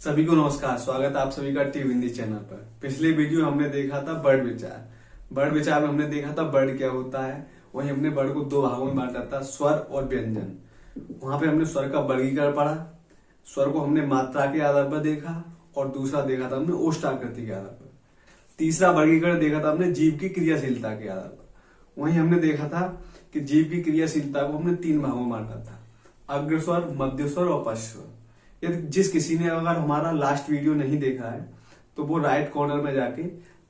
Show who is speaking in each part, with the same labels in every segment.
Speaker 1: सभी को नमस्कार। स्वागत है आप सभी का टी हिंदी चैनल पर। पिछले वीडियो हमने देखा था बर्ड विचार। बर्ड विचार में हमने देखा था बर्ड क्या होता है। वहीं हमने बर्ड को दो भागों में बांटा था, स्वर और व्यंजन। वहां पे हमने स्वर का वर्गीकरण पढ़ा। स्वर को हमने मात्रा के आधार पर देखा और दूसरा देखा था हमने ओष्ठ आकृति के आधार पर। तीसरा वर्गीकरण देखा था हमने जीव की क्रियाशीलता के आधार पर। वहीं हमने देखा था कि जीव की क्रियाशीलता को हमने तीन भागों में बांटा था, अग्रस्वर, मध्य स्वर और पश्च स्वर। यदि जिस किसी ने अगर हमारा लास्ट वीडियो नहीं देखा है तो वो राइट कॉर्नर में जाके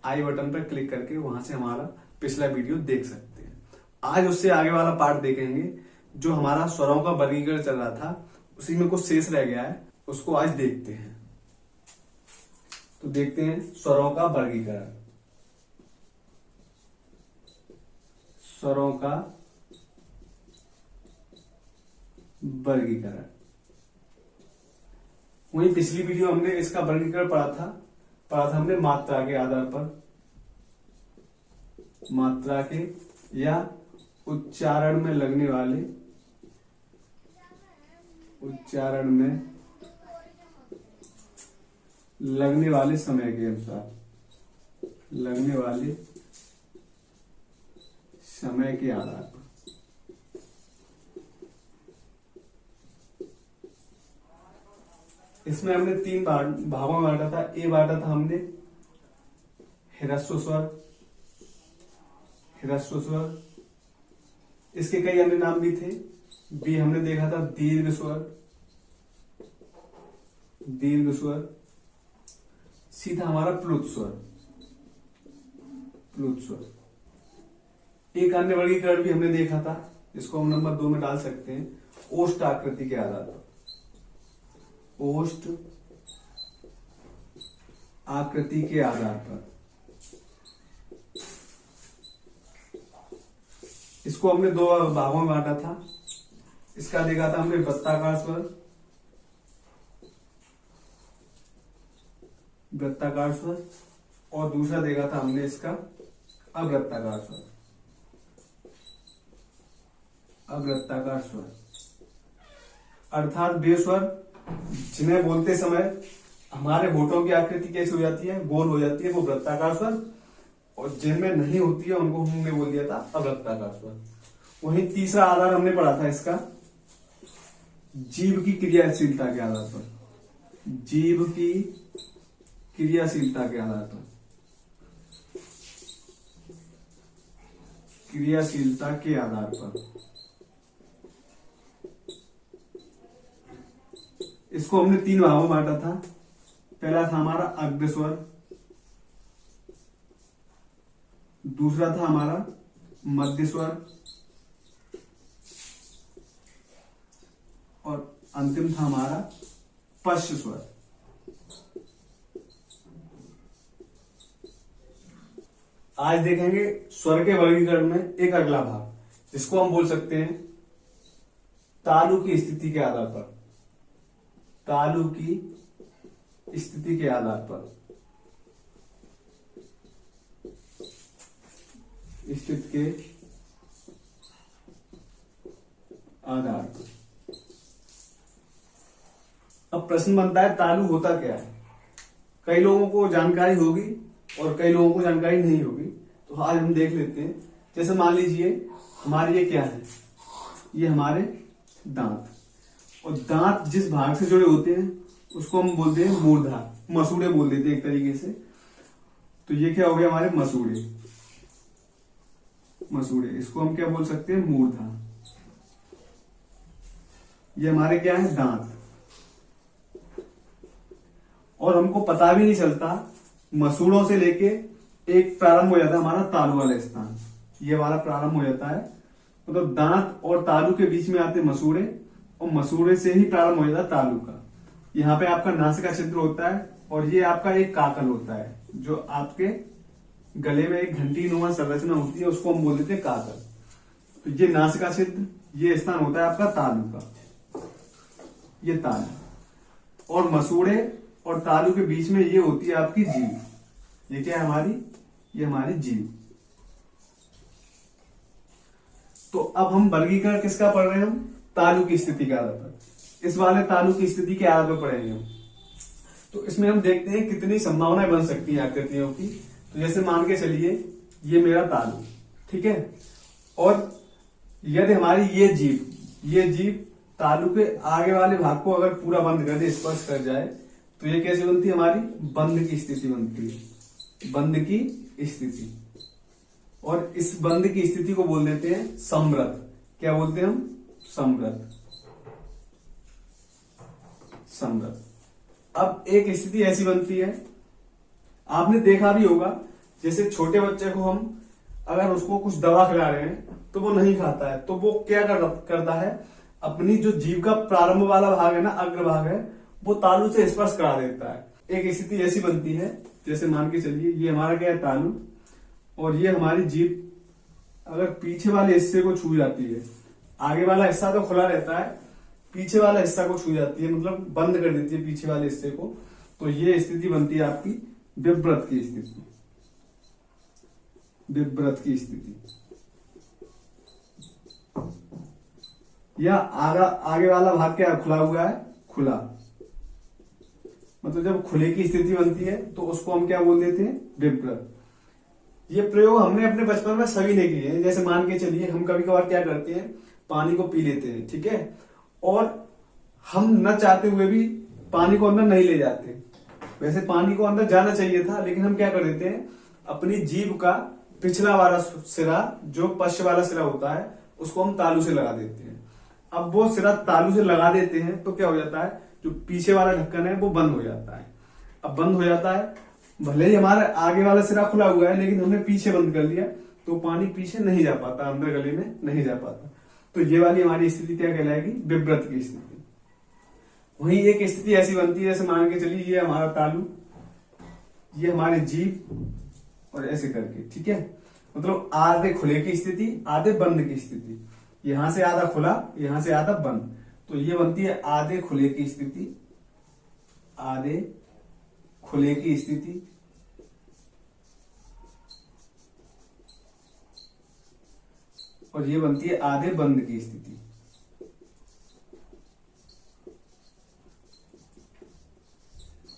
Speaker 1: आई बटन पर क्लिक करके वहां से हमारा पिछला वीडियो देख सकते हैं। आज उससे आगे वाला पार्ट देखेंगे। जो हमारा स्वरों का वर्गीकरण चल रहा था उसी में कुछ शेष रह गया है, उसको आज देखते हैं। तो देखते हैं स्वरों का वर्गीकरण। स्वरों का वर्गीकरण। वही पिछली वीडियो हमने इसका वर्गीकरण पढ़ा था हमने मात्रा के आधार पर, मात्रा के या उच्चारण में लगने वाले, उच्चारण में लगने वाले समय के अनुसार, लगने वाले समय के आधार पर। इसमें हमने तीन भागों में बांटा था। ए बांटा था हमने ह्रस्व स्वर, ह्रस्व स्वर, इसके कई अन्य नाम भी थे। बी हमने देखा था दीर्घ स्वर, दीर्घ स्वर। सीधा हमारा प्लुत स्वर, प्लुत स्वर। एक अन्य वर्गीकरण भी हमने देखा था, इसको हम नंबर 2 में डाल सकते हैं, ओष्ठ आकृति के आधार पर। ओष्ठ आकृति के आधार पर इसको हमने दो भागों में बांटा था। इसका देखा था हमने वृत्ताकार स्वर, वृत्ताकार स्वर, और दूसरा देखा था हमने इसका अवृत्ताकार स्वर, अवृत्ताकार स्वर। अर्थात वे स्वर जिन्हें बोलते समय हमारे होठों की आकृति कैसी हो जाती है, गोल हो जाती है, वो वृत्ताकार स्वर, और जिनमें नहीं होती है उनको हमने बोल दिया था अवृत्ताकार स्वर। वहीं तीसरा आधार हमने पढ़ा था इसका जीव की क्रियाशीलता के आधार पर, जीव की क्रियाशीलता के आधार पर, क्रियाशीलता के आधार पर। इसको हमने तीन भागों में बांटा था। पहला था हमारा अग्रस्वर, दूसरा था हमारा मध्य स्वर, और अंतिम था हमारा पश्च स्वर। आज देखेंगे स्वर के वर्गीकरण में एक अगला भाग, जिसको हम बोल सकते हैं तालु की स्थिति के आधार पर, तालु की स्थिति के आधार पर, स्थिति के आधार पर। अब प्रश्न बनता है तालु होता क्या है। कई लोगों को जानकारी होगी और कई लोगों को जानकारी नहीं होगी, तो आज हम देख लेते हैं। जैसे मान लीजिए हमारे ये क्या है, ये हमारे दांत, और दांत जिस भाग से जुड़े होते हैं उसको हम बोलते हैं मूर्धा, मसूड़े बोल देते हैं एक तरीके से। तो ये क्या हो गया हमारे मसूड़े, मसूड़े, इसको हम क्या बोल सकते हैं मूर्धा। ये हमारे क्या है दांत, और हमको पता भी नहीं चलता, मसूड़ों से लेके एक प्रारंभ हो जाता है हमारा तालु वाला स्थान, ये हमारा प्रारंभ हो जाता है। मतलब दांत और तालु के बीच में आते मसूड़े, और मसूड़े से ही प्रारंभ हो जाता है तालु का। यहाँ पे आपका नासिका छिद्र होता है, और ये आपका एक काकल होता है, जो आपके गले में एक घंटी नुमा संरचना होती है, उसको हम बोल देते हैं काकल। तो ये नासिका छिद्र, ये स्थान होता है आपका तालु का, ये तालु। और मसूड़े और तालु के बीच में ये होती है आपकी जीभ। ये क्या है हमारी, ये हमारी जीभ। तो अब हम वर्गीकरण किसका पढ़ रहे हैं, हम तालु की स्थिति के आधार पर। इस वाले तालु की स्थिति के आधार पर पढ़ेंगे हम। तो इसमें हम देखते हैं कितनी संभावनाएं बन सकती हैं आकृतियों की। तो जैसे मान के चलिए ये मेरा तालु, ठीक है, और यदि हमारी ये जीभ तालु के आगे वाले भाग को अगर पूरा बंद कर दे, स्पर्श कर जाए, तो ये कैसे बनती है, हमारी बंद की स्थिति बनती है, बंद की स्थिति। और इस बंद की स्थिति को बोल देते हैं समृत। क्या बोलते हैं हम? समृत। समृत। अब एक स्थिति ऐसी बनती है, आपने देखा भी होगा, जैसे छोटे बच्चे को हम अगर उसको कुछ दवा खिला रहे हैं तो वो नहीं खाता है, तो वो क्या करता है, अपनी जो जीभ का प्रारंभ वाला भाग है ना, अग्रभाग है, वो तालु से स्पर्श करा देता है। एक स्थिति ऐसी बनती है, जैसे मान के चलिए ये हमारा क्या है, तालु, और ये हमारी जीभ अगर पीछे वाले हिस्से को छू जाती है, आगे वाला हिस्सा तो खुला रहता है, पीछे वाला हिस्सा को छू जाती है, मतलब बंद कर देती है पीछे वाले हिस्से को, तो ये स्थिति बनती है आपकी विव्रत की स्थिति। विव्रत की स्थिति। या आगे वाला भाग क्या खुला हुआ है, खुला, मतलब जब खुले की स्थिति बनती है तो उसको हम क्या बोल देते हैं, विव्रत। ये प्रयोग हमने अपने बचपन में सभी ने किए हैं। जैसे मान के चलिए हम कभी कभार क्या करते हैं, पानी को पी लेते हैं, ठीक है, और हम न चाहते हुए भी पानी को अंदर नहीं ले जाते। वैसे पानी को अंदर जाना चाहिए था, लेकिन हम क्या कर देते हैं, अपनी जीभ का पिछला वाला सिरा, जो पश्च वाला सिरा होता है, उसको हम तालु से लगा देते हैं। अब वो सिरा तालु से लगा देते हैं तो क्या हो जाता है, जो पीछे वाला ढक्कन है वो बंद हो जाता है। अब बंद हो जाता है, भले ही हमारा आगे वाला सिरा खुला हुआ है, लेकिन हमने पीछे बंद कर दिया, तो पानी पीछे नहीं जा पाता, अंदर गले में नहीं जा पाता। तो ये वाली हमारी स्थिति क्या कहलाएगी, विव्रत की स्थिति। वहीं एक स्थिति ऐसी बनती है, जैसे मान के चलिए ये हमारा तालु, ये हमारी जीभ, और ऐसे करके, ठीक है, मतलब आधे खुले की स्थिति, आधे बंद की स्थिति। यहां से आधा खुला, यहां से आधा बंद, तो ये बनती है आधे खुले की स्थिति, आधे खुले की स्थिति। और ये बनती है आधे बंद की स्थिति।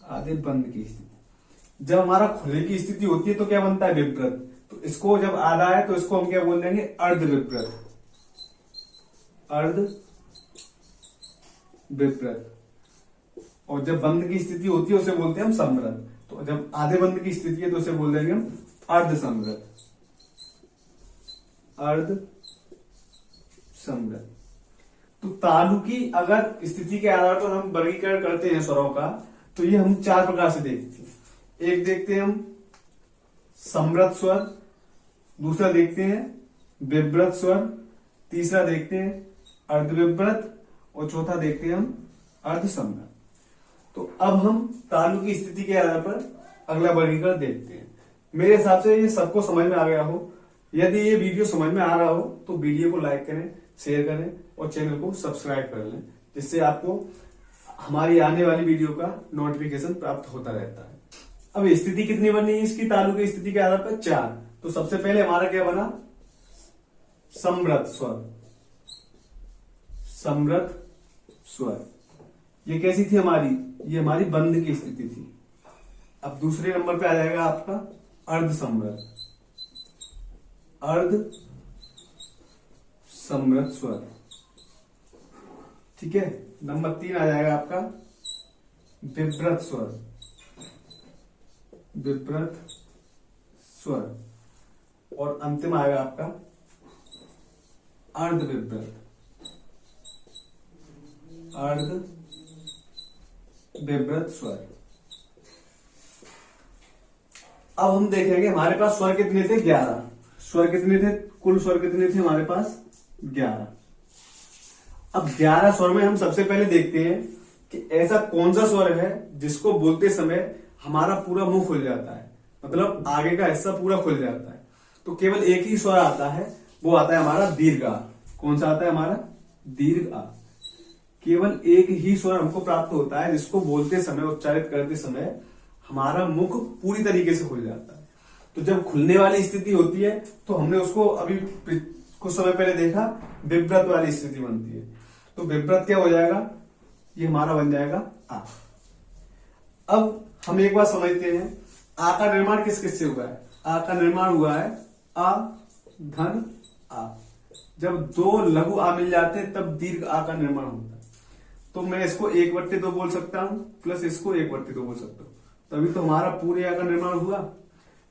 Speaker 1: आधे बंद की स्थिति। जब हमारा खुले की स्थिति होती है तो क्या बनता है, विव्रत। तो इसको जब आधा है तो इसको हम क्या बोल देंगे, अर्ध विव्रत। अर्ध विव्रत। और जब बंद की स्थिति होती है उसे बोलते हैं हम समृत। तो जब आधे बंद की स्थिति है तो उसे बोल देंगे हम अर्ध समृत। अर्ध समृत। तो तालु की अगर स्थिति के आधार पर हम वर्गीकरण करते हैं स्वरों का, तो ये हम 4 प्रकार से देखते हैं। एक देखते हैं हम समृत स्वर, दूसरा देखते हैं विव्रत स्वर, तीसरा देखते हैं अर्धविव्रत, और चौथा देखते हैं हम अर्ध समृत। तो अब हम तालु की स्थिति के आधार पर अगला वर्गीकरण देखते हैं। मेरे हिसाब से ये सबको समझ में आ गया हो। यदि ये वीडियो समझ में आ रहा हो तो वीडियो को लाइक करें, शेयर करें और चैनल को सब्सक्राइब कर लें, जिससे आपको हमारी आने वाली वीडियो का नोटिफिकेशन प्राप्त होता रहता है। अब स्थिति कितनी बनी है इसकी, तालु की स्थिति के आधार पर 4। तो सबसे पहले हमारा क्या बना, समृत स्वर। समृत स्वर ये कैसी थी हमारी, ये हमारी बंद की स्थिति थी। अब दूसरे नंबर पे आ जाएगा आपका अर्ध समृत। अर्ध समृत स्वर, ठीक है। नंबर 3 आ जाएगा आपका विव्रत स्वर। विव्रत स्वर। और अंतिम आएगा आपका अर्ध विव्रत। अर्ध विव्रत स्वर। अब हम देखेंगे हमारे पास स्वर कितने थे, 11 स्वर कितने थे, कुल स्वर कितने थे हमारे पास, 11। अब 11 स्वर में हम सबसे पहले देखते हैं कि ऐसा कौन सा स्वर है जिसको बोलते समय हमारा पूरा मुंह खुल जाता है, मतलब आगे का हिस्सा पूरा खुल जाता है। तो केवल एक ही स्वर आता है, वो आता है हमारा दीर्घ आ। कौन सा आता है हमारा, दीर्घ आ। केवल एक ही स्वर हमको प्राप्त होता है जिसको बोलते समय, उच्चारित करते समय हमारा मुख पूरी तरीके से खुल जाता है। तो जब खुलने वाली स्थिति होती है तो हमने उसको अभी कुछ समय पहले देखा, विव्रत वाली स्थिति बनती है। तो विव्रत क्या हो जाएगा, ये हमारा बन जाएगा आ। अब हम एक बात समझते हैं, आ का निर्माण किस किस से हुआ है। आ का निर्माण हुआ है अ धन आ। जब दो लघु आ मिल जाते हैं तब दीर्घ आ का निर्माण होता है। तो मैं इसको 1/2 बोल सकता हूं प्लस इसको 1/2 बोल सकता हूं, तभी तो हमारा पूरे आ का निर्माण हुआ।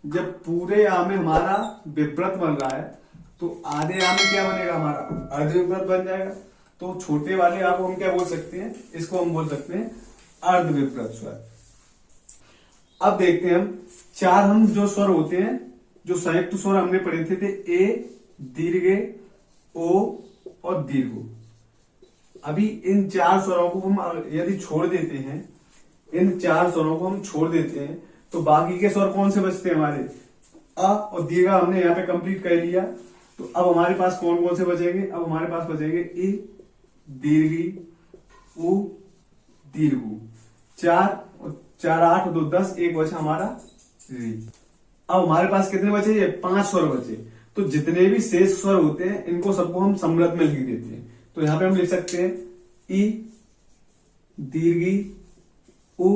Speaker 1: जब पूरे आ में हमारा विपरीत बन रहा है तो आधे आ में क्या बनेगा, हमारा अर्ध विपरीत बन जाएगा। तो छोटे वाले आ को हम क्या बोल सकते हैं, इसको हम बोल सकते हैं अर्ध विपरीत स्वर। अब देखते हैं हम जो स्वर होते हैं, जो संयुक्त स्वर हमने पढ़े थे ए, दीर्घ, ओ और दीर्घ। अभी इन 4 स्वरों को हम यदि छोड़ देते हैं, इन 4 स्वरों को हम छोड़ देते हैं तो बाकी के स्वर कौन से बचते हैं हमारे, अ और दीर्घ हमने यहाँ पे कंप्लीट कर लिया। तो अब हमारे पास कौन कौन से बचेंगे, अब हमारे पास बचेंगे इ, दीर्घ, उ, दीर्घ। 4 और 4 8 2 10, एक बचा हमारा री। अब हमारे पास कितने बचे, ये 5 स्वर बचे। तो जितने भी शेष स्वर होते हैं इनको सबको हम समृद्ध में लिख देते हैं। तो यहां पे हम लिख सकते हैं ई, दीर्घ, उ,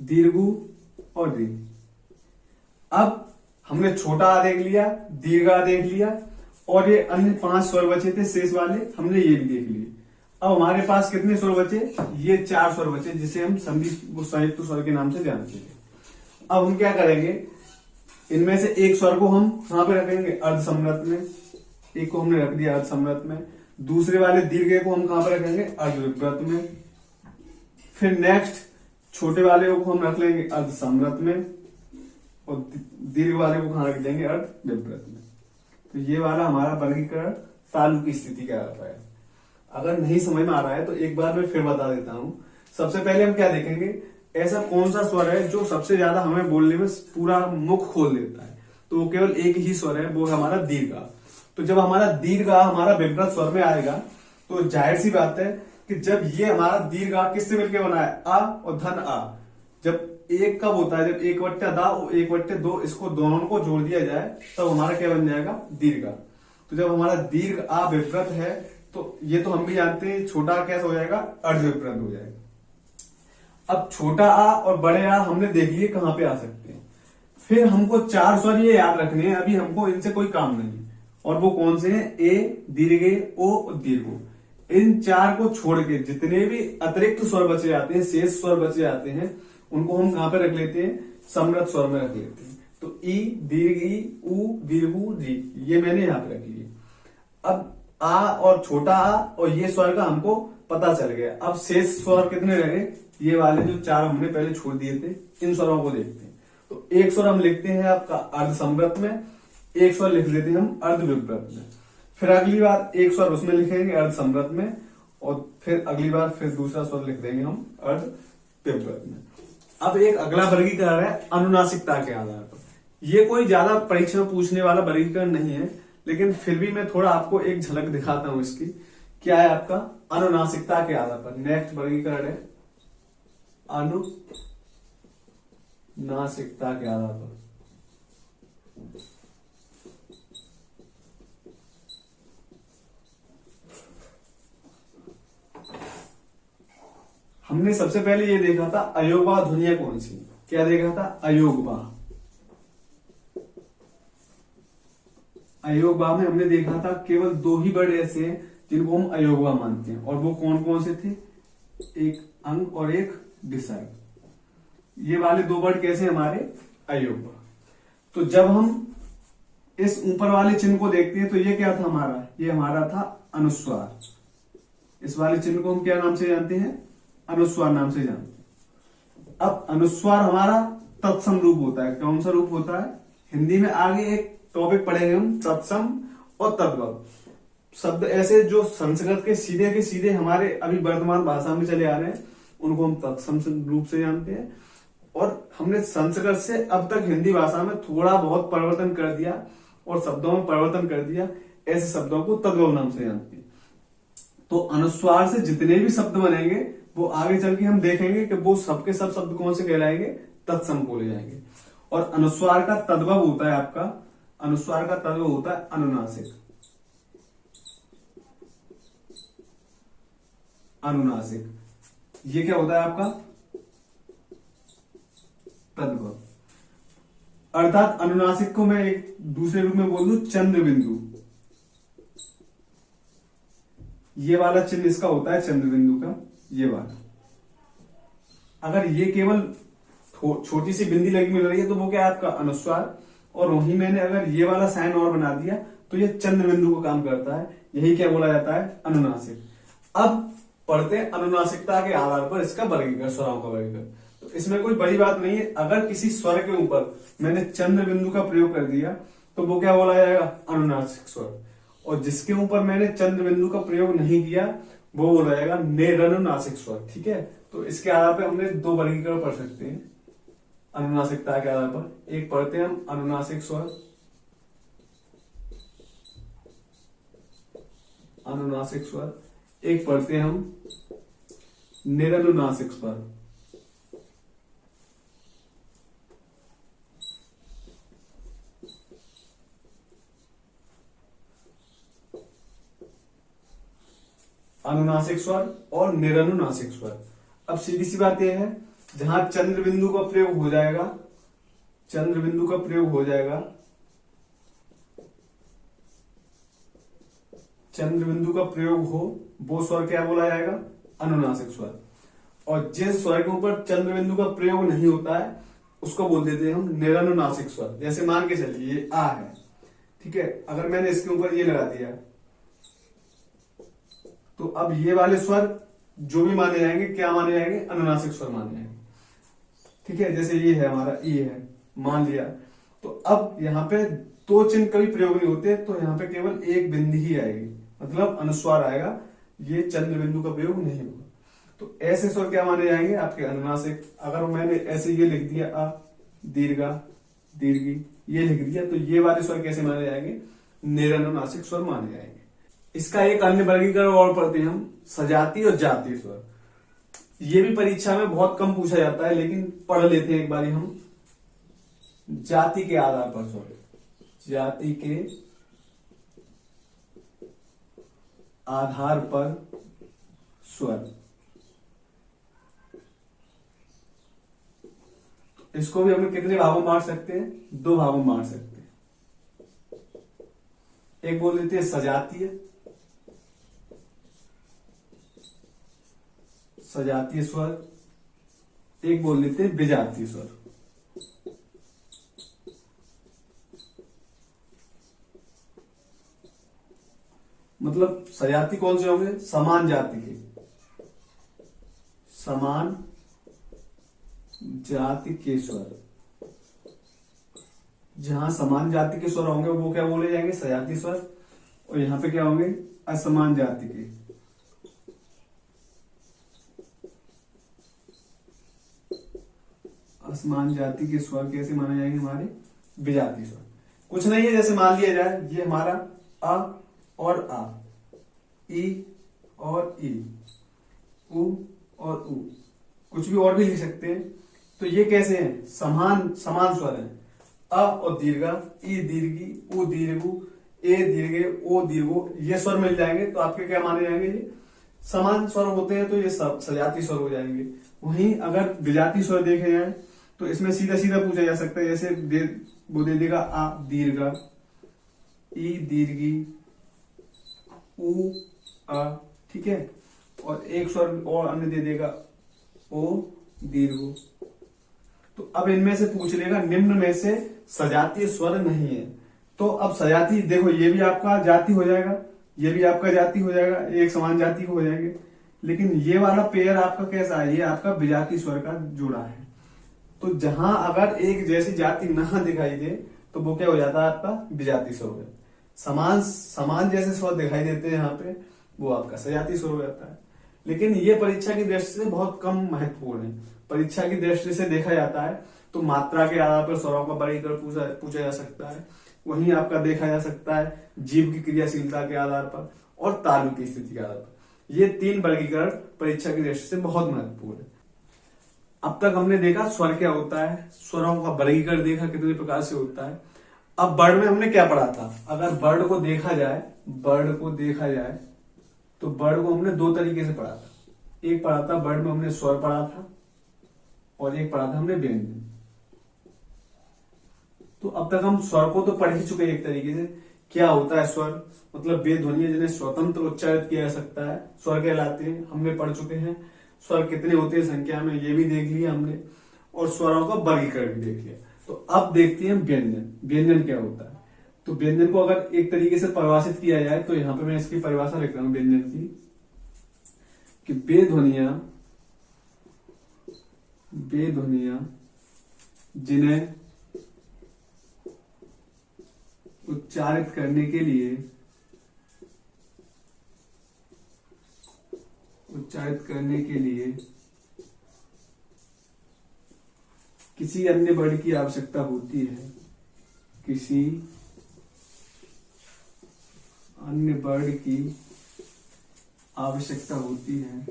Speaker 1: दीर्घ और री। अब हमने छोटा आ देख लिया, दीर्घ आ देख लिया और ये अन्य 5 स्वर बचे थे शेष वाले, हमने ये भी देख लिए। अब हमारे पास कितने स्वर बचे, ये 4 स्वर बचे जिसे हम संधि संयुक्त स्वर के नाम से जानते हैं। अब हम क्या करेंगे, इनमें से एक स्वर को हम कहां पे रखेंगे, अर्ध सम्मत में। एक को हमने रख दिया अर्ध सम्मत में। दूसरे वाले दीर्घ को हम कहां पे रखेंगे, अर्ध विपरीत में। फिर नेक्स्ट छोटे वाले को हम रख लेंगे अर्ध सम्मत में और दीर्घ वाले को कहां रख देंगे, अर्ध विपरीत में। तो ये वाला हमारा वर्गीकरण तालु की स्थिति का रहता है। अगर नहीं समझ में आ रहा है तो एक बार मैं फिर बता देता हूं। सबसे पहले हम क्या देखेंगे, ऐसा कौन सा स्वर है जो सबसे ज्यादा हमें बोलने में पूरा मुख खोल देता है। तो वो केवल एक ही स्वर है, वो है हमारा दीर्घ आ। तो जब हमारा दीर्घ आ हमारा विपरीत स्वर में आएगा तो जाहिर सी बात है कि जब ये हमारा दीर्घ आ किससे मिलकर बना है, आ और धन आ। जब एक कब होता है, जब 1/दा और 1/2 इसको दोनों को जोड़ दिया जाए तब हमारा क्या बन जाएगा, दीर्घ आ। तो जब हमारा दीर्घ आ विपरीत है तो ये तो हम भी जानते हैं छोटा कैसे हो जाएगा, अर्ध विपरीत हो जाएगा। अब छोटा आ और बड़े आ हमने देख लिए कहां पे आ सकते हैं। फिर हमको 4 स्वर ये याद रखने हैं, अभी हमको इनसे कोई काम नहीं। और वो कौन से हैं, ए, दीर्घ, ओ और दीर्घ। इन 4 को छोड़ के जितने भी अतिरिक्त स्वर बचे जाते हैं, शेष स्वर बचे जाते हैं, उनको हम कहां पे रख लेते हैं, समृद्ध स्वर में रख लेते हैं। तो ई, दीर्घ ई, उ, दीर्घ री, ये मैंने यहां पे रख लिए। अब आ और छोटा आ और ये स्वर का हमको पता चल गया। अब शेष स्वर कितने रहे, ये वाले जो 4 हमने पहले छोड़ दिए थे, इन स्वरों को देखते हैं। तो एक स्वर हम लिखते हैं आपका अर्ध समृद्ध में, एक स्वर लिख लेते हैं हम अर्ध विपरीत में। फिर अगली बार एक स्वर उसमें लिखेंगे अर्ध समृद्ध में और फिर अगली बार फिर दूसरा स्वर लिख देंगे हम अर्ध विपरीत में। अब एक अगला वर्गीकरण है अनुनासिकता के आधार पर। ये कोई ज्यादा परीक्षा में पूछने वाला वर्गीकरण नहीं है, लेकिन फिर भी मैं थोड़ा आपको एक झलक दिखाता हूं इसकी। क्या है आपका, अनुनासिकता के आधार पर। नेक्स्ट वर्गीकरण है अनुनासिकता के आधार पर। हमने सबसे पहले ये देखा था अयोगवाह ध्वनियां कौन सी, क्या देखा था, अयोगवाह। अयोगवाह में हमने देखा था केवल 2 ही वर्ड ऐसे हैं जिनको हम अयोगवाह मानते हैं, और वो कौन कौन से थे, एक अंग और एक विसर्ग। ये वाले 2 वर्ड कैसे हमारे, अयोगवाह। तो जब हम इस ऊपर वाले चिन्ह को देखते हैं तो ये क्या था हमारा, ये हमारा था अनुस्वार। इस वाले चिन्ह को हम क्या नाम से जानते हैं, अनुस्वार नाम से जानते हैं। अब अनुस्वार हमारा तत्सम रूप होता है। कौन सा रूप होता है, हिंदी में आगे एक टॉपिक पढ़ेंगे हम, तत्सम और तद्भव। शब्द ऐसे जो संस्कृत के सीधे हमारे अभी वर्तमान भाषा में चले आ रहे हैं, उनको हम तत्सम रूप से जानते हैं। और हमने संस्कृत से अब तक हिंदी भाषा में थोड़ा बहुत परिवर्तन कर दिया और शब्दों में परिवर्तन कर दिया, ऐसे शब्दों को तद्भव नाम से जानते हैं। तो अनुस्वार से जितने भी शब्द बनेंगे वो आगे चल के हम देखेंगे कि वो सबके सब शब्द कौन से कहलाएंगे, तत्सम बोले जाएंगे। और अनुस्वार का तद्भव होता है आपका, अनुस्वार का तद्भव होता है अनुनासिक। अनुनासिक ये क्या होता है आपका, तद्भव। अर्थात अनुनासिक को मैं एक दूसरे रूप में बोल दूं चंद्र बिंदु, ये वाला चिन्ह इसका होता है चंद्र बिंदु का, ये वाला। अगर ये केवल छोटी सी बिंदी लगी मिल रही है तो वो क्या है आपका अनुस्वार, और वहीं मैंने अगर ये वाला साइन और बना दिया तो ये चंद्र बिंदु को काम करता है, यही क्या बोला जाता है अनुनासिक। अब पढ़ते हैं अनुनासिकता के आधार पर इसका वर्गीकरण, स्वरों का वर्गीकरण। तो इसमें कोई बड़ी बात नहीं है, अगर किसी स्वर के ऊपर मैंने चंद्र बिंदु का प्रयोग कर दिया तो वो क्या बोला जाएगा अनुनासिक स्वर, और जिसके ऊपर मैंने चंद्र बिंदु का प्रयोग नहीं किया वो बोला जाएगा निरनुनासिक स्वर। ठीक है, तो इसके आधार पर हमने दो वर्गीकरण पढ़ सकते हैं अनुनासिकता के आधार पर। एक पढ़ते हैं हम अनुनासिक स्वर, अनुनासिक स्वर, एक पढ़ते हैं हम निरनुनासिक स्वर। अनुनासिक स्वर और निरनुनासिक स्वर। अब सीधी सी बात यह है, जहां चंद्र बिंदु का प्रयोग हो जाएगा, चंद्र बिंदु का प्रयोग हो जाएगा, चंद्र बिंदु का प्रयोग हो वो स्वर क्या बोला जाएगा अनुनासिक स्वर। और जिस स्वर के ऊपर चंद्र बिंदु का प्रयोग नहीं होता है उसको बोल देते हैं हम निरनुनासिक स्वर। जैसे मान के चलिए ये आ है, ठीक है, अगर मैंने इसके ऊपर ये लगा दिया तो अब ये वाले स्वर जो भी माने जाएंगे क्या माने जाएंगे अनुनासिक स्वर माने जाएंगे। ठीक है, जैसे ये है हमारा ई है, मान लिया, तो अब यहाँ पे दो चिन्ह कभी प्रयोग नहीं होते, तो यहाँ पे केवल एक बिंदी ही आएगी, मतलब अनुस्वार आएगा, ये चंद्र बिंदु का प्रयोग नहीं होगा। तो ऐसे स्वर क्या माने जाएंगे आपके अनुनासिक। अगर मैंने ऐसे ये लिख दिया अ दीर्घा दीर्घी ये लिख दिया तो ये वाले स्वर कैसे माने जाएंगे निरनुनासिक स्वर माने जाएंगे। इसका एक अन्य वर्गीकरण और पढ़ते हैं हम सजातीय और जातीय स्वर। ये भी परीक्षा में बहुत कम पूछा जाता है लेकिन पढ़ लेते हैं एक बारी हम। जाति के आधार पर स्वर, जाति के आधार पर स्वर, इसको भी हम कितने भागों में बांट सकते हैं, दो भागों में बांट सकते हैं। एक बोल देते हैं सजातीय, सजातीय स्वर, एक बोल देते हैं विजातीय स्वर। मतलब सजाती कौन से होंगे, समान जाति के, समान जाति के स्वर। जहां समान जाति के स्वर होंगे वो क्या बोले जाएंगे सजातीय स्वर, और यहां पे क्या होंगे असमान जाति के, असमान जाति के स्वर कैसे माने जाएंगे हमारे विजातीय स्वर। कुछ नहीं है, जैसे मान लिया जाए ये हमारा अ और आ, ई और ई, उ और उ, कुछ भी और भी लिख सकते हैं। तो ये कैसे हैं समान समान स्वर हैं, अ और दीर्घा, ई दीर्घी, उ दीर्घु, ए दीर्घे, ओ दीर्घो, ये स्वर मिल जाएंगे तो आपके क्या माने जाएंगे, ये समान स्वर होते हैं तो ये सब सजातीय स्वर हो जाएंगे। वहीं अगर विजातीय स्वर देखे जाए तो इसमें सीधा सीधा पूछा जा सकता है, जैसे वो दे देगा आ दीर्घा, ई दीर्घी, उ आ, ठीक है, और एक स्वर और अन्य दे देगा ओ दीर्घ। तो अब इनमें से पूछ लेगा निम्न में से सजातीय स्वर नहीं है, तो अब सजातीय देखो ये भी आपका जाति हो जाएगा, ये भी आपका जाति हो जाएगा, एक समान जाति हो जाएंगे। लेकिन ये वाला पेयर आपका कैसा है, ये आपका विजातीय स्वर का जोड़ा है। तो जहां अगर एक जैसी जाति ना दिखाई दे तो वो क्या हो जाता है आपका विजातीय स्वर हो जाता है। समान समान जैसे स्वर दिखाई देते हैं यहाँ पे वो आपका सजातीय स्वर हो जाता है। लेकिन ये परीक्षा की दृष्टि से बहुत कम महत्वपूर्ण है। परीक्षा की दृष्टि से देखा जाता है तो मात्रा के आधार पर स्वरों का वर्गीकरण पूछा जा सकता है, वहीं आपका देखा जा सकता है जीव की क्रियाशीलता के आधार पर और तालु की स्थिति के आधार पर। ये तीन वर्गीकरण परीक्षा की दृष्टि से बहुत महत्वपूर्ण है। अब तक हमने देखा स्वर क्या होता है, स्वरों का वर्गीकरण देखा कितने प्रकार से होता है। अब वर्ड में हमने क्या पढ़ा था, अगर वर्ड को देखा जाए, वर्ड को देखा जाए तो वर्ड को हमने दो तरीके से पढ़ा था। एक पढ़ा था वर्ड में हमने स्वर पढ़ा था और एक पढ़ा था हमने व्यंजन। तो अब तक हम स्वर को तो पढ़ ही चुके हैं एक तरीके से। क्या होता है स्वर, मतलब वे ध्वनियां जिन्हें स्वतंत्र उच्चारित किया जा सकता है स्वर कहलाते हैं, हमने पढ़ चुके हैं। स्वर कितने होते हैं संख्या में ये भी देख लिया हमने, और स्वरों का वर्गीकरण भी देख लिया। तो अब देखते हैं व्यंजन। व्यंजन क्या होता है? तो व्यंजन को अगर एक तरीके से परिभाषित किया जाए तो यहाँ पे मैं इसकी परिभाषा लिख रहा हूं व्यंजन की, कि वे ध्वनियां जिन्हें उच्चारित करने के लिए किसी अन्य वर्ड की आवश्यकता होती है, किसी अन्य वर्ड की आवश्यकता होती है,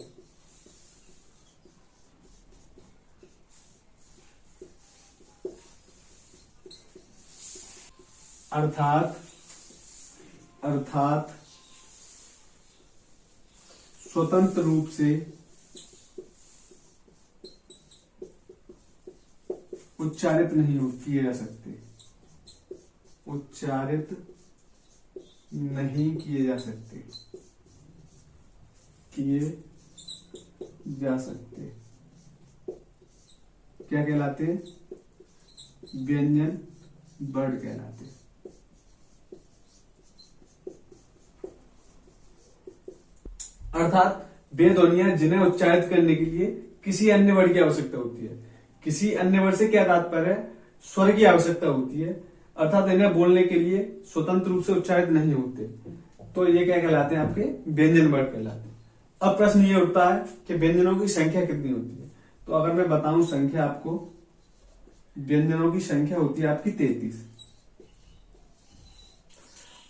Speaker 1: अर्थात स्वतंत्र रूप से उच्चारित नहीं किए जा सकते, उच्चारित नहीं किए जा सकते, क्या कहलाते हैं? व्यंजन वर्ड कहलाते हैं। अर्थात वे ध्वनियां जिन्हें उच्चारित करने के लिए किसी अन्य वर्ड की आवश्यकता होती है। किसी अन्य वर्ड से क्या तात्पर्य है? स्वर की आवश्यकता होती है, अर्थात इन्हें बोलने के लिए स्वतंत्र रूप से उच्चारित नहीं होते, तो ये क्या कहलाते हैं? आपके व्यंजन वर्ड कहलाते हैं। अब प्रश्न ये उठता है कि व्यंजनों की संख्या कितनी होती है? तो अगर मैं बताऊं संख्या आपको, व्यंजनों की संख्या होती है आपकी 33।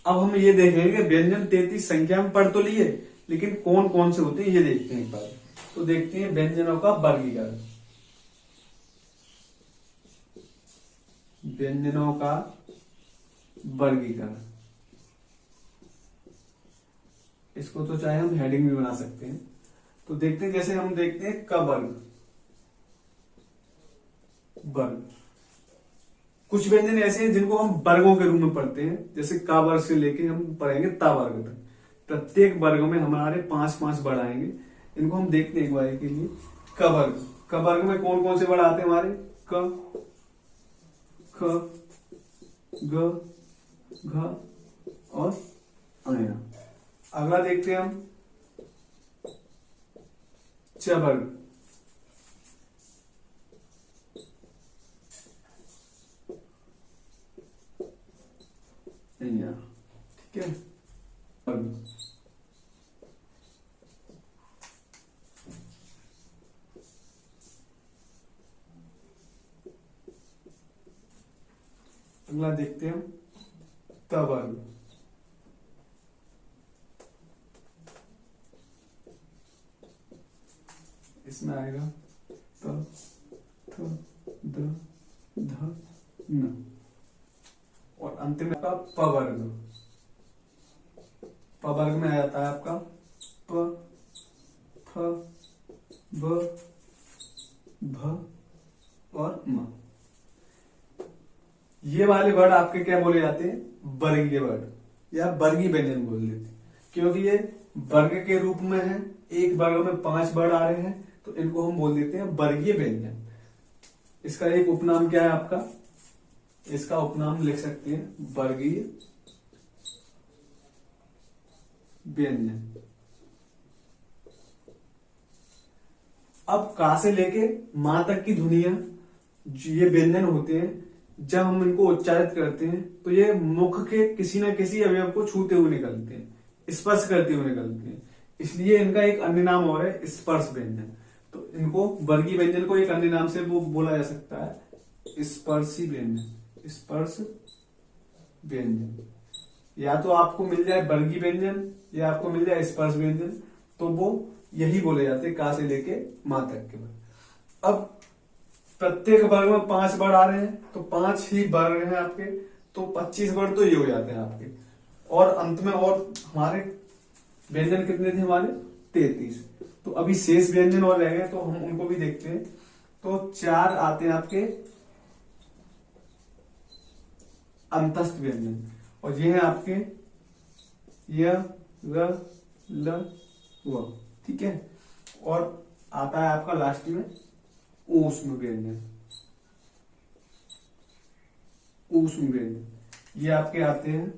Speaker 1: अब हम ये देखेंगे कि व्यंजन 33 संख्या में पढ़ तो लिए, लेकिन कौन कौन से होते हैं ये देखते हैं एक बार। तो देखते हैं व्यंजनों का वर्गीकरण। व्यंजनों का वर्गीकरण, इसको तो चाहे हम हेडिंग भी बना सकते हैं। तो देखते हैं, जैसे हम देखते हैं क वर्ग। कुछ व्यंजन ऐसे हैं जिनको हम वर्गों के रूप में पढ़ते हैं, जैसे का वर्ग से लेके हम पढ़ेंगे ता वर्ग तक। प्रत्येक वर्ग में हमारे 5-5 वर्ड आएंगे। इनको हम देखते हैं एक बार के लिए। क वर्ग, क वर्ग में कौन कौन से वर्ड आते हैं हमारे? क, ख, ग, घ और अया। अगला देखते हैं हम च वर्ग। ठीक है। अगला देखते हैं त वर्ग। इसमें आएगा त, थ, द, ध, न, और अंतिम आपका प वर्ग। प वर्ग में आ जाता है आपका प, फ, ब, भ और म। ये वाले वर्ड आपके क्या बोले जाते हैं? वर्गीय वर्ड या वर्गीय व्यंजन बोल देते हैं, क्योंकि ये वर्ग के रूप में है। एक वर्ग में 5 वर्ड आ रहे हैं, तो इनको हम बोल देते हैं वर्गीय व्यंजन। इसका एक उपनाम क्या है आपका? इसका उपनाम लिख सकते हैं वर्गीय व्यंजन। अब का से लेके मां तक की ध्वनियां, ये व्यंजन होते हैं, जब हम इनको उच्चारित करते हैं तो ये मुख के किसी न किसी अवयव को छूते हुए निकलते हैं, स्पर्श करते हुए निकलते हैं। इसलिए इनका एक अन्य नाम और है स्पर्श व्यंजन। तो इनको वर्गीय व्यंजन को एक अन्य नाम से वो बोला जा सकता है स्पर्शी व्यंजन, स्पर्श व्यंजन। या तो आपको मिल जाए वर्गीय व्यंजन या आपको मिल जाए स्पर्श व्यंजन, तो वो यही बोले जाते हैं का से लेके मां तक के। अब प्रत्येक वर्ग में 5 वर्ड आ रहे हैं, तो 5 ही वर्ग हैं आपके, तो 25 वर्ड तो ये हो जाते हैं आपके। और अंत में और हमारे व्यंजन कितने थे हमारे? 33। तो अभी शेष व्यंजन और रह गए, तो हम उनको भी देखते हैं। तो 4 आते हैं आपके अंतस्थ व्यंजन। और ये है आपके य र ल व, ठीक है। और आता है आपका लास्ट में ऊष्म व्यंजन। ऊष्म व्यंजन ये आपके आते हैं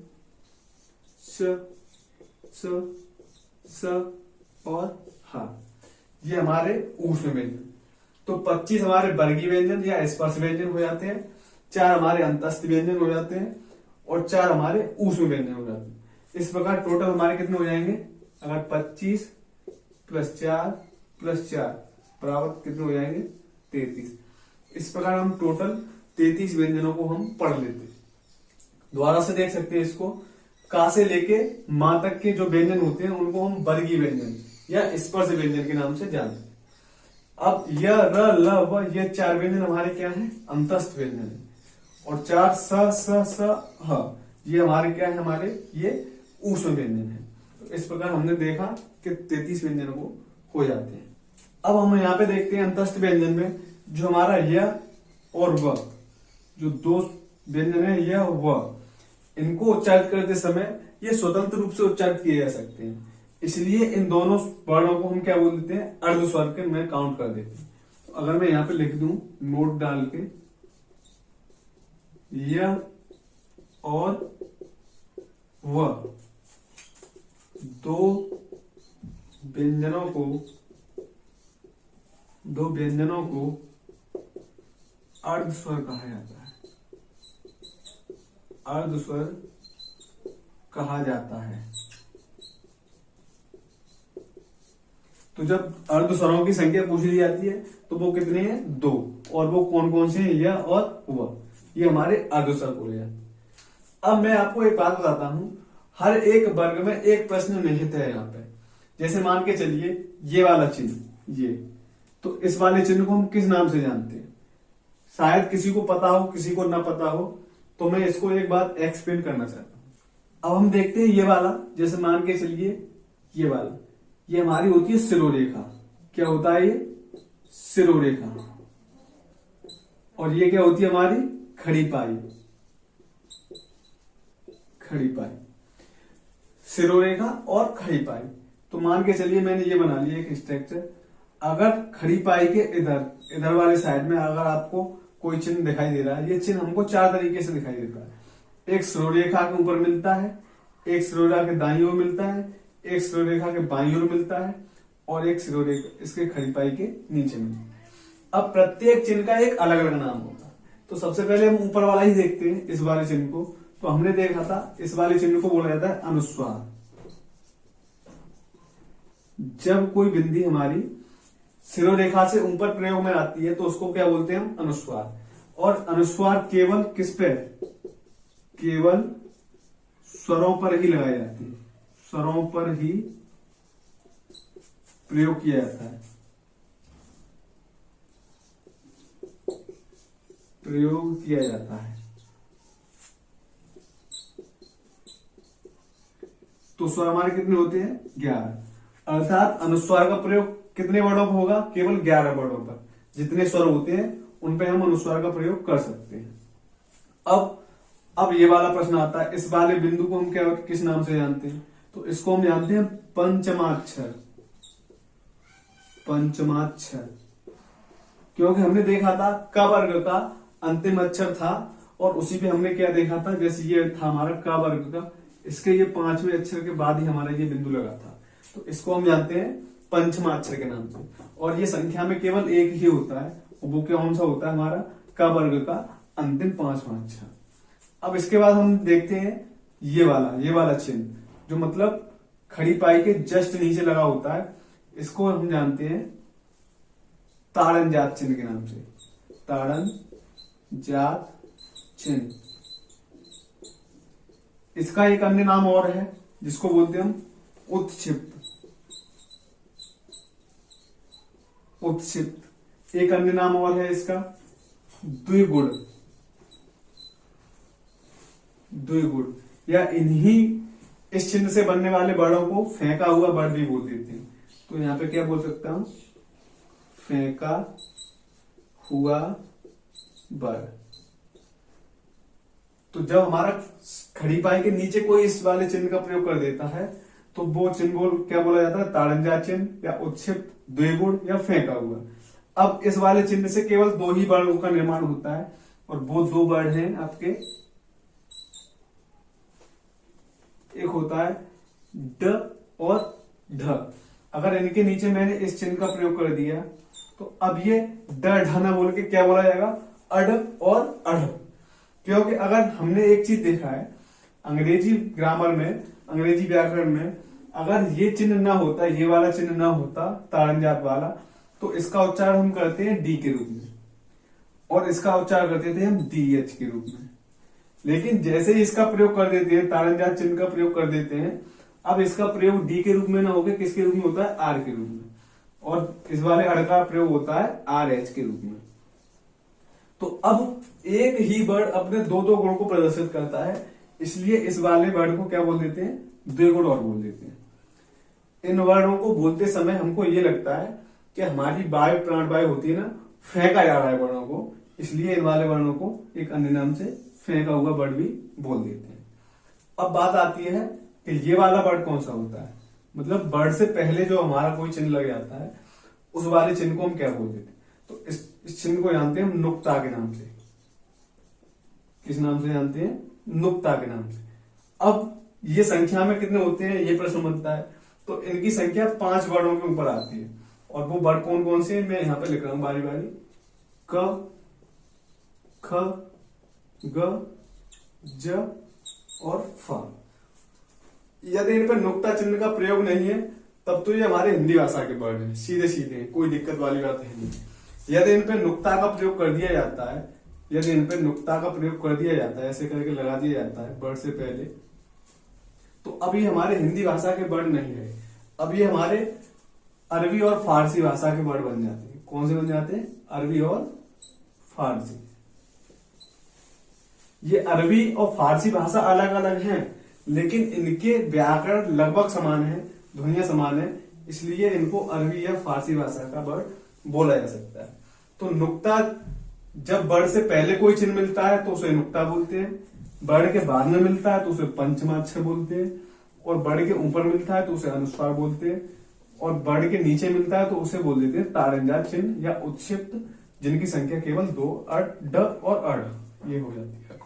Speaker 1: स, स और ह, ये हमारे ऊष्म व्यंजन। तो 25 हमारे वर्गीय व्यंजन या स्पर्श व्यंजन हो जाते हैं, 4 हमारे अंतस्थ व्यंजन हो जाते हैं और 4 हमारे ऊष्म व्यंजन हो जाते हैं। इस प्रकार टोटल हमारे कितने हो जाएंगे, अगर 25 + 4 + 4 बराबर कितने हो जाएंगे 33। इस प्रकार हम टोटल 33 व्यंजनों को हम पढ़ लेते हैं। दोबारा से देख सकते हैं इसको, का से लेके मां तक के जो व्यंजन होते हैं उनको हम वर्गीय व्यंजन या स्पर्श व्यंजन के नाम से जानते हैं। अब य र ल व ये 4 व्यंजन हमारे क्या हैं, अंतस्थ व्यंजन है। और 4 स ह ये हमारे क्या है, हमारे ये ऊष्म व्यंजन है। तो इस प्रकार हमने देखा कि 33 व्यंजन को हो जाते हैं। अब हम यहाँ पे देखते हैं अंतस्थ व्यंजन में जो हमारा य और व, जो 2 व्यंजन है य और व, इनको उच्चारित करते समय ये स्वतंत्र रूप से उच्चारित किए जा सकते हैं। इसलिए इन दोनों वर्णों को हम क्या बोल देते हैं, अर्ध स्वर के में काउंट कर देते हैं। तो अगर मैं यहाँ पे लिख दूं नोट डाल के, य और व 2 व्यंजनों को अर्ध स्वर कहा जाता है, अर्ध स्वर कहा जाता है। तो जब अर्ध स्वरों की संख्या पूछ ली जाती है तो वो कितने हैं, 2, और वो कौन कौन से हैं, य और व, ये हमारे अर्ध स्वर बोले जाते हैं। अब मैं आपको एक बात बताता हूं, हर एक वर्ग में एक प्रश्न निहित है यहाँ पे। जैसे मान के चलिए ये वाला चिन्ह, ये, तो इस वाले चिन्ह को हम किस नाम से जानते हैं, शायद किसी को पता हो किसी को ना पता हो, तो मैं इसको एक बात एक्सप्लेन करना चाहता हूं। अब हम देखते हैं ये वाला, जैसे मान के चलिए ये वाला, ये हमारी होती है शिरोरेखा। क्या होता है ये, शिरोरेखा। और ये क्या होती है हमारी, खड़ी पाई। खड़ी पाई, शिरोरेखा और खड़ी पाई। तो मान के चलिए मैंने ये बना लिया एक स्ट्रक्चर। अगर खड़ी पाई के इधर वाले साइड में अगर आपको कोई चिन्ह दिखाई दे रहा है, ये चिन्ह हमको 4 तरीके से दिखाई देता है। एक शिरोरेखा के ऊपर मिलता है, एक शिरोरेखा के दाईं ओर मिलता है, एक शिरोरेखा के बाईं ओर मिलता है, और एक शिरोरेखा इसके खड़ी पाई के नीचे मिलता है। अब प्रत्येक चिन्ह का एक अलग अलग नाम होगा। तो सबसे पहले हम ऊपर वाला ही देखते हैं, इस वाले चिन्ह को। तो हमने देखा था इस वाले चिन्ह को बोला जाता है अनुस्वार। जब कोई बिंदी हमारी शिरोरेखा से ऊपर प्रयोग में आती है तो उसको क्या बोलते हैं हम, अनुस्वार। और अनुस्वार केवल किस पे, केवल स्वरों पर ही लगाई जाती है, स्वरों पर ही प्रयोग किया जाता है, प्रयोग किया जाता है। तो स्वर हमारे कितने होते हैं, 11। अर्थात अनुस्वार का प्रयोग कितने वर्णों पर होगा, केवल 11 वर्णों पर। जितने स्वर होते हैं उन पे हम अनुस्वार का प्रयोग कर सकते हैं। अब ये वाला प्रश्न आता है, इस वाले बिंदु को हम क्या किस नाम से जानते हैं, तो इसको हम जानते हैं पंचमाक्षर। पंचमाक्षर, क्योंकि हमने देखा था क वर्ग का अंतिम अक्षर था, और उसी पे हमने क्या देखा था, जैसे ये था हमारा क वर्ग का, इसके ये 5वें अक्षर के बाद ही हमारा ये बिंदु लगा था। तो इसको हम जानते हैं पंचमाक्षर के नाम से। और ये संख्या में केवल एक ही होता है, वो कौन सा होता है, हमारा क वर्ग का अंतिम 5वां अक्षर। अब इसके बाद हम देखते हैं ये वाला चिन्ह, जो मतलब खड़ी पाई के जस्ट नीचे लगा होता है। इसको हम जानते हैं ताड़न जात चिन्ह के नाम से। ताड़न जात चिन्ह, इसका एक अन्य नाम और है जिसको बोलते हैं हम उत्क्षिप्त। उत्क्षिप्त एक अन्य नाम और है इसका द्विगुण। द्विगुण, या इन्हीं इस चिन्ह से बनने वाले वर्णों को फेंका हुआ वर्ण भी बोल देते हैं। तो यहां पे क्या बोल सकता हूं, फेंका हुआ वर्ण। तो जब हमारा खड़ी पाई के नीचे कोई इस वाले चिन्ह का प्रयोग कर देता है तो वो चिन्ह क्या बोला जाता है, ताड़नजात चिन्ह या उत्क्षिप्त, द्विगुण या फेंका हुआ। अब इस वाले चिन्ह से केवल 2 ही वर्णों का निर्माण होता है और वो 2 वर्ण हैं आपके, एक होता है ड और ढ। अगर इनके नीचे मैंने इस चिन्ह का प्रयोग कर दिया तो अब ये ड ढ ना बोल के क्या बोला जाएगा, अड और अढ़। क्योंकि अगर हमने एक चीज देखा है अंग्रेजी ग्रामर में, अंग्रेजी व्याकरण में, अगर ये चिन्ह ना होता, ये वाला चिन्ह ना होता ताड़नजात वाला, तो इसका उच्चारण हम करते हैं डी के रूप में और इसका उच्चारण करते थे हम डी एच के रूप में। लेकिन जैसे ही इसका प्रयोग कर देते हैं, ताड़नजात चिन्ह का प्रयोग कर देते हैं, अब इसका प्रयोग डी के रूप में ना होकर किसके रूप में होता है, आर के रूप में, और इस वाले अड़ का प्रयोग होता है आर एच के रूप में। तो अब एक ही वर्ड अपने 2 गुण को प्रदर्शित करता है, इसलिए इस वाले वर्ड को क्या बोल देते हैं, द्विगुण और बोल देते हैं। इन वर्णों को बोलते समय हमको ये लगता है कि हमारी वायु प्राणवायु होती है ना, फेंका जा रहा है वर्णों को, इसलिए इन वाले वर्णों को एक अन्य नाम से फेंका हुआ वर्ड भी बोल देते हैं। अब बात आती है कि ये वाला वर्ड कौन सा होता है, मतलब वर्ड से पहले जो हमारा कोई चिन्ह लग जाता है उस वाले चिन्ह को हम क्या बोल देते हैं। तो इस चिन्ह को जानते हैं हम नुक्ता के नाम से। किस नाम से जानते हैं, नुक्ता के नाम से। अब ये संख्या में कितने होते हैं ये प्रश्न बनता है, तो इनकी संख्या 5 वर्णों के ऊपर आती है और वो वर्ड कौन कौन से हैं मैं यहां पे लिख रहा हूं बारी बारी। क, ख, ग, ज और फ। यदि इन पर नुक्ता चिन्ह का प्रयोग नहीं है तब तो ये हमारे हिंदी भाषा के वर्ड हैं, सीधे सीधे, कोई दिक्कत वाली बात है नहीं। यदि इन पर नुक्ता का प्रयोग कर दिया जाता है, यदि इन पर नुक्ता का प्रयोग कर दिया जाता है, ऐसे करके लगा दिया जाता है वर्ड से पहले, तो अब ये हमारे हिंदी भाषा के वर्ड नहीं है, अब ये हमारे अरबी और फारसी भाषा के वर्ड बन जाते हैं। कौन से बन जाते हैं, अरबी और फारसी। ये अरबी और फारसी भाषा अलग अलग हैं, लेकिन इनके व्याकरण लगभग समान है, ध्वनियां समान है, इसलिए इनको अरबी या फारसी भाषा का वर्ड बोला जा सकता है। तो नुक्ता, जब वर्ड से पहले कोई चिन्ह मिलता है तो उसे नुक्ता बोलते हैं, वर्ड के बाद में मिलता है तो उसे पंचमाक्षर बोलते हैं, और वर्ड के ऊपर मिलता है तो उसे अनुस्वार बोलते हैं, और वर्ड के नीचे मिलता है तो उसे बोल देते हैं ताड़नजात चिन्ह या उत्क्षिप्त, जिनकी संख्या केवल 2 ड और अड़ ये हो जाती है।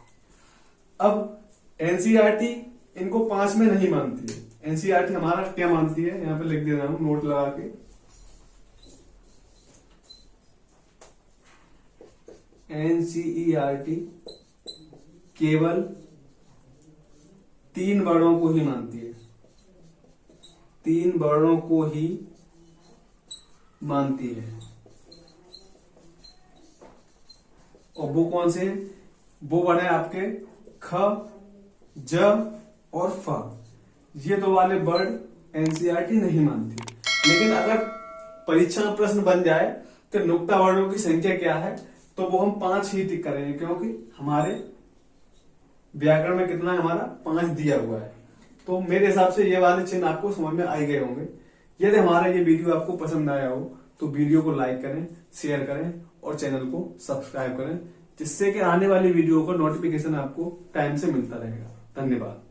Speaker 1: अब एनसीईआरटी इनको 5 में नहीं मानती है। एनसीईआरटी हमारा क्या मानती है, यहां पे लिख दे रहा हूं नोट लगा के। एनसीईआरटी केवल 3 वर्णों को ही मानती है, 3 वर्णों को ही मानती है। और वो कौन से, वो वर्ण है आपके ख, ज और फ। ये 2 वाले वर्ड एनसीईआरटी नहीं मानती। लेकिन अगर परीक्षा में प्रश्न बन जाए तो नुक्ता वर्णों की संख्या क्या है, तो वो हम 5 ही टिक करेंगे, क्योंकि हमारे व्याकरण में कितना है, हमारा 5 दिया हुआ है। तो मेरे हिसाब से ये वाले चिन्ह आपको समझ में आ गए होंगे। यदि हमारा ये वीडियो आपको पसंद आया हो तो वीडियो को लाइक करें, शेयर करें और चैनल को सब्सक्राइब करें, जिससे कि आने वाली वीडियो का नोटिफिकेशन आपको टाइम से मिलता रहेगा। धन्यवाद।